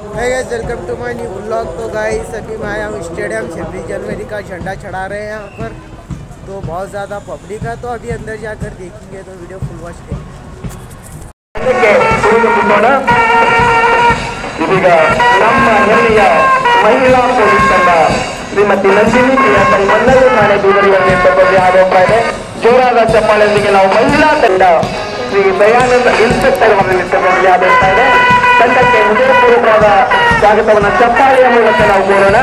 Hey guys welcome to my new vlog. तो guys अभी मैं आया हूँ स्टेडियम, 26 जनवरी का झंडा चढ़ा रहे हैं यहाँ पर। तो बहुत ज़्यादा पब्लिक है, तो अभी अंदर जाकर देखेंगे, तो वीडियो फुल वॉच करेंगे। ಇದೀಗ ನಮ್ಮ ಹೆಮ್ಮೆಯ ಮಹಿಳಾ ಪೊಲೀಸ್ ತಂಡ ಶ್ರೀಮತಿ ನಂದಿನಿ ಪ್ರಿಯಾಂಕಲ್ ಮನ್ನರು ಠಾಣೆ ಬೀದರಿಯ ನೇತೃತ್ವದಲ್ಲಿ ಆರೋಪ ಇದೆ. ಜೋರಾದ ಚಪ್ಪಾಳೆಯೊಂದಿಗೆ ನಾವು ಮಹಿಳಾ ತಂಡ ಶ್ರೀ ದಯಾನಂದ ಇನ್ಸ್ಪೆಕ್ಟರ್ ಅವರ ನೇತೃತ್ವದಲ್ಲಿ ಆರೋಪ ಇದೆ. ತಂಡಕ್ಕೆ ಹೃದಯಪೂರ್ವಕವಾದ ಸ್ವಾಗತವನ್ನು ಚಪ್ಪಾಳೆಯ ಮೂಲಕ ನಾವು ಕೋರೋಣ.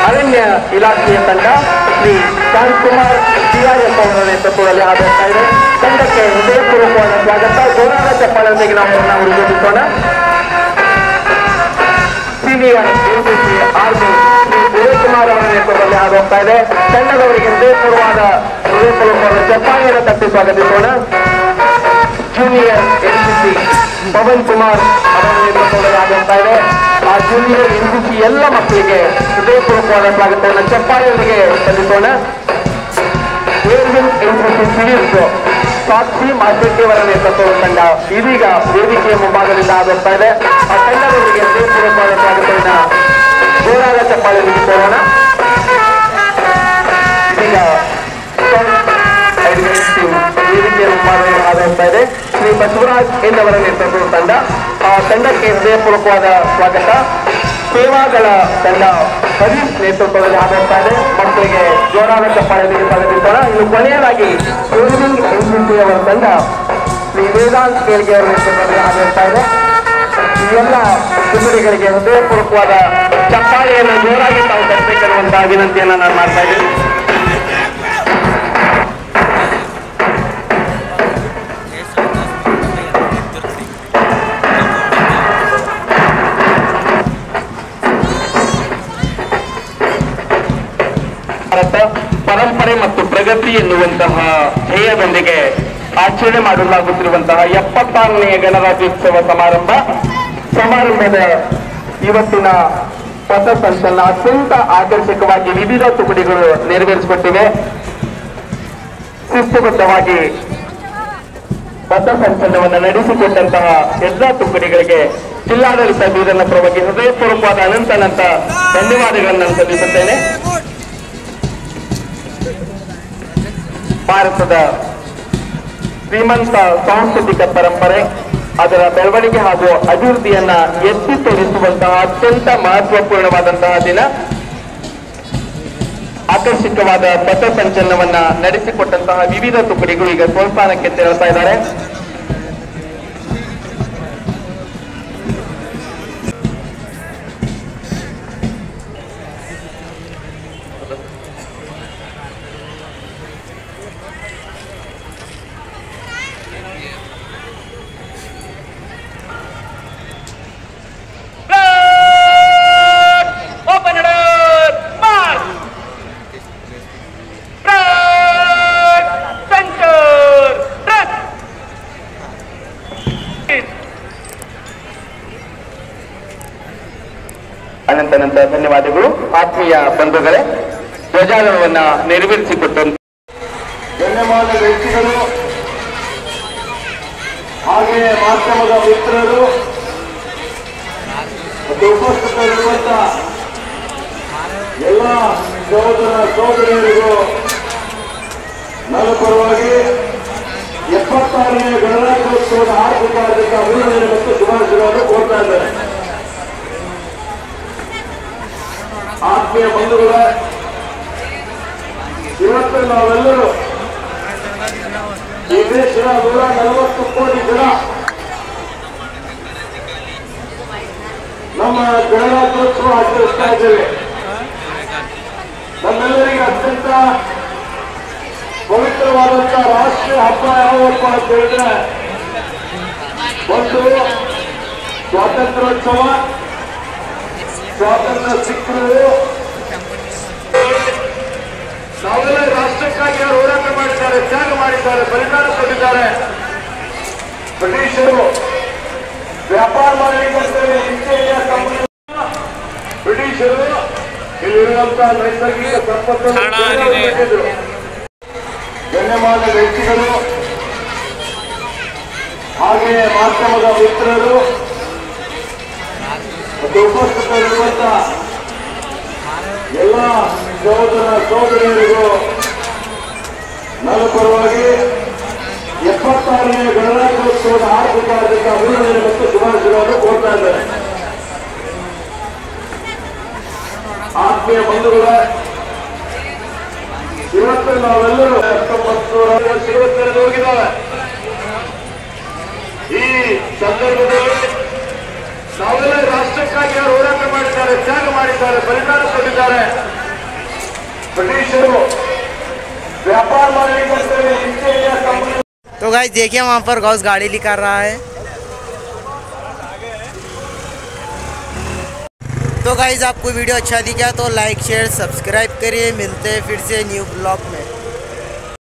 ಅರಣ್ಯ ಇಲಾಖೆಯ ತಂಡ ಶ್ರೀ ಶಾಂತಕುಮಾರ್ ಸಿಆರ್ಎಫ್ ಅವರ ನೇತೃತ್ವದಲ್ಲಿ ಆರೋಪ ಇದೆ. ತಂಡಕ್ಕೆ ಹೃದಯಪೂರ್ವಕವಾದ ಸ್ವಾಗತ. ಜೋರಾದ ಚಪ್ಪಾಳೆಯೊಂದಿಗೆ ನಾವು ಉದ್ಘಾಟಿಸೋಣ. Senior NCC army Shri Udayakumar ಅವರ ನೇತೃತ್ವದಲ್ಲಿ ಆರೋಪ ಇದೆ. ತಂಡದವರಿಗೆ ಹೃದಯಪೂರ್ವಕವಾದ ಚಪ್ಪಾಳೆಯನ್ನು ತಟ್ಟಿ ಸ್ವಾಗತಿಸೋಣ. ಜೂನಿಯರ್ ಎನ್ಸಿಸಿ ಪವನ್ ಕುಮಾರ್ ಅವರ ನೇತೃತ್ವದಲ್ಲಿ ಆಗೋಗ್ತಾ ಇದೆ. ಆ ಜೂನಿಯರ್ ಎನ್ಸಿಸಿ ಎಲ್ಲ ಮಕ್ಕಳಿಗೆ ಹೃದಯಪೂರ್ವಕವಾದ ಸ್ವಾಗತವನ್ನು ಚಪ್ಪಾಳೆಯೊಂದಿಗೆ ಸಲ್ಲಿಸೋಣ. ಏರ್ವಿನ್ ಎನ್ಸಿಸಿ ಸಿವಿಲ್ಸ್ ಸಾಕ್ಷಿ ಮಾಸೆಟ್ಟಿ ಅವರ ನೇತೃತ್ವದ ತಂಡ ಇದೀಗ ವೇದಿಕೆಯ ಮುಂಭಾಗದಿಂದ ಆಗೋಗ್ತಾ ಇದೆ. ಆ ತಂಡದವರಿಗೆ ಹೃದಯಪೂರ್ವಕವಾದ ಸ್ವಾಗತವನ್ನು ಜೋರಾದ ಚಪ್ಪಾಳೆಯೊಂದಿಗೆ ಕೋರೋಣ. ಇದೀಗ ವೇದಿಕೆಯ ಮುಂಭಾಗದಿಂದ ಆಗೋಗ್ತಾ ಇದೆ. ಶ್ರೀ ಬಸವರಾಜ್ ಎಂದವರ ನೇತೃತ್ವದ ತಂಡ, ಆ ತಂಡಕ್ಕೆ ಹೃದಯಪೂರ್ವಕವಾದ ಸ್ವಾಗತ. ಸೇವಾಗಳ ತಂಡ ಹರೀಶ್ ನೇತೃತ್ವದಲ್ಲಿ ಆಗೋಗ್ತಾ ಇದೆ. ಮಕ್ಕಳಿಗೆ ಜೋರಾದ ಚಪ್ಪಾಳೆಯೊಂದಿಗೆ ಸ್ವಾಗತಿಸೋಣ. ಇನ್ನು ಕೊನೆಯದಾಗಿ ಏರ್ವಿಂಗ್ ಎನ್ಸಿಸಿ ಅವರ ತಂಡ ಶ್ರೀ ವೇದಾಂತ್ ಕೇಳ್ಗೆ ಅವರ ನೇತೃತ್ವದಲ್ಲಿ ಆಗೋಗ್ತಾ ಇದೆ. ಈ ಎಲ್ಲ ತುಮರಿಗಳಿಗೆ ಹೃದಯಪೂರ್ವಕವಾದ ಚಪ್ಪಾಳೆಯನ್ನು ಜೋರಾಗಿ ತಾವು ತರಬೇಕೆನ್ನುವಂತಹ ವಿನಂತಿಯನ್ನು ನಾನು ಮಾಡ್ತಾ ಇದ್ದೀನಿ. ಪರಂಪರೆ ಮತ್ತು ಪ್ರಗತಿ ಎನ್ನುವಂತಹ ಧ್ಯೇಯದೊಂದಿಗೆ ಆಚರಣೆ ಮಾಡಲಾಗುತ್ತಿರುವಂತಹ 76ನೇ ಗಣರಾಜ್ಯೋತ್ಸವ ಸಮಾರಂಭದ ಇವತ್ತಿನ ಪಥಸಂಚಲನ ಅತ್ಯಂತ ಆಕರ್ಷಕವಾಗಿ ವಿವಿಧ ತುಕಡಿಗಳು ನೆರವೇರಿಸಿಕೊಟ್ಟಿವೆ. ಶಿಸ್ತುಬದ್ಧವಾಗಿ ಪಥಸಂಚಲನವನ್ನು ನಡೆಸಿಕೊಟ್ಟಂತಹ ಎಲ್ಲ ತುಕಡಿಗಳಿಗೆ ಜಿಲ್ಲಾಡಳಿತ ಬೀದರ್ನ ಪರವಾಗಿ ಹೃದಯಪೂರ್ವಕವಾದ ಅನಂತ ಧನ್ಯವಾದಗಳನ್ನು ಸಲ್ಲಿಸುತ್ತೇನೆ. ಭಾರತದ ಶ್ರೀಮಂತ ಸಾಂಸ್ಕೃತಿಕ ಪರಂಪರೆ, ಅದರ ಬೆಳವಣಿಗೆ ಹಾಗೂ ಅಭಿವೃದ್ಧಿಯನ್ನ ಎತ್ತಿ ತೋರಿಸುವಂತಹ ಅತ್ಯಂತ ಮಹತ್ವಪೂರ್ಣವಾದಂತಹ ದಿನ. ಆಕರ್ಷಕವಾದ ಪಥಸಂಚಲನವನ್ನ ನಡೆಸಿಕೊಟ್ಟಂತಹ ವಿವಿಧ ತುಕಡಿಗಳು ಈಗ ಸ್ವಸ್ಥಾನಕ್ಕೆ ತೆರಳುತ್ತಾ ಇದ್ದಾರೆ. ಅನಂತ ಧನ್ಯವಾದಗಳು. ಆತ್ಮೀಯ ಬಂಧುಗಳೇ, ಧ್ವಜಾರೋಹಣವನ್ನ ನೆರವೇರಿಸಿಕೊಟ್ಟಂತ ಗಣ್ಯಮಾನ ವ್ಯಕ್ತಿಗಳು, ಹಾಗೆಯೇ ಮಾಧ್ಯಮದ ಮಿತ್ರರು ಮತ್ತು ಉಪಸ್ಥಿತರಿರುವಂತಹ ಎಲ್ಲ ಸಹೋದರ ಸಹೋದರಿಯರಿಗೂ ನನ್ನ ಪರವಾಗಿ 76ನೇ ಗಣರಾಜ್ಯೋತ್ಸವದ ಆರ್ಥಿಕ ಅಭಿನಂದನೆ ಮತ್ತು ಶುಭಾಶಯಗಳನ್ನು ಕೋರ್ತಾ ಇದ್ದಾರೆ. ಆತ್ಮೀಯ ಬಂಧುಗಳ, ಇವತ್ತು ನಾವೆಲ್ಲರೂ ಈ ದೇಶದ 140 ಕೋಟಿ ಜನ ನಮ್ಮ ಗಣರಾಜ್ಯೋತ್ಸವ ಆಚರಿಸ್ತಾ ಇದ್ದೇವೆ. ನಮ್ಮೆಲ್ಲರಿಗೆ ಅತ್ಯಂತ ಪವಿತ್ರವಾದಂತಹ ರಾಷ್ಟ್ರೀಯ ಹಬ್ಬ ಯಾವಪ್ಪ ಅಂತ ಹೇಳಿದ್ರೆ ಒಂದು ಸ್ವಾತಂತ್ರ್ಯೋತ್ಸವ. ಸ್ವಾತಂತ್ರ್ಯ ಸಿಕ್ಕರು ನಾವೆಲ್ಲ ರಾಷ್ಟ್ರಕ್ಕಾಗಿ ಯಾರು ಹೋರಾಟ ಮಾಡಿದ್ದಾರೆ, ತ್ಯಾಗ ಮಾಡಿದ್ದಾರೆ, ಬಲಿದಾನ ಕೊಟ್ಟಿದ್ದಾರೆ. ಬ್ರಿಟಿಷರು ವ್ಯಾಪಾರ ಮಾಡಲಿಕ್ಕೆ ಬ್ರಿಟಿಷರು ಇಲ್ಲಿರುವಂತಹ ನೈಸರ್ಗಿಕ ಸಂಪತ್ತನ್ನು ಬಿಟ್ಟಿದ್ರು. ಗಣ್ಯಮಾನ ವ್ಯಕ್ತಿಗಳು, ಹಾಗೆಯೇ ಮಾಧ್ಯಮದ ಮಿತ್ರರು ಬಂದಂತ ಎಲ್ಲ ಸಹೋದರ ಸಹೋದರಿಯರಿಗೂ ನನ್ನ ಪರವಾಗಿ 76ನೇ ಗಣರಾಜ್ಯೋತ್ಸವದ ಹಾರ್ದಿಕ ಅಭಿನಂದನೆ ಮತ್ತು ಶುಭಾಶಯಗಳನ್ನು ಕೋರ್ತಾ ಇದ್ದಾರೆ. ಆತ್ಮೀಯ ಬಂಧುಗಳೇ, ಇವತ್ತು ನಾವೆಲ್ಲರೂ 1950 ಹೋಗಿದ್ದಾವೆ. ಈ ಸಂದರ್ಭದಲ್ಲಿ ನಾವೆಲ್ಲ ರಾಷ್ಟ್ರಕ್ಕಾಗಿ ಅವರು ಹೋರಾಟ ಮಾಡಿದ್ದಾರೆ, ತ್ಯಾಗ ಮಾಡಿದ್ದಾರೆ, ಬಲಿದಾನ ಕೊಟ್ಟಿದ್ದಾರೆ. ಬ್ರಿಟಿಷರು ವ್ಯಾಪಾರ ಮಾಡಲಿಕ್ಕೆ तो गाइस देखिए वहाँ पर गौस गाड़ी निकाल रहा है। तो गाइस आपको वीडियो अच्छा दिखा तो लाइक शेयर सब्सक्राइब करिए। मिलते हैं फिर से न्यू ब्लॉग में।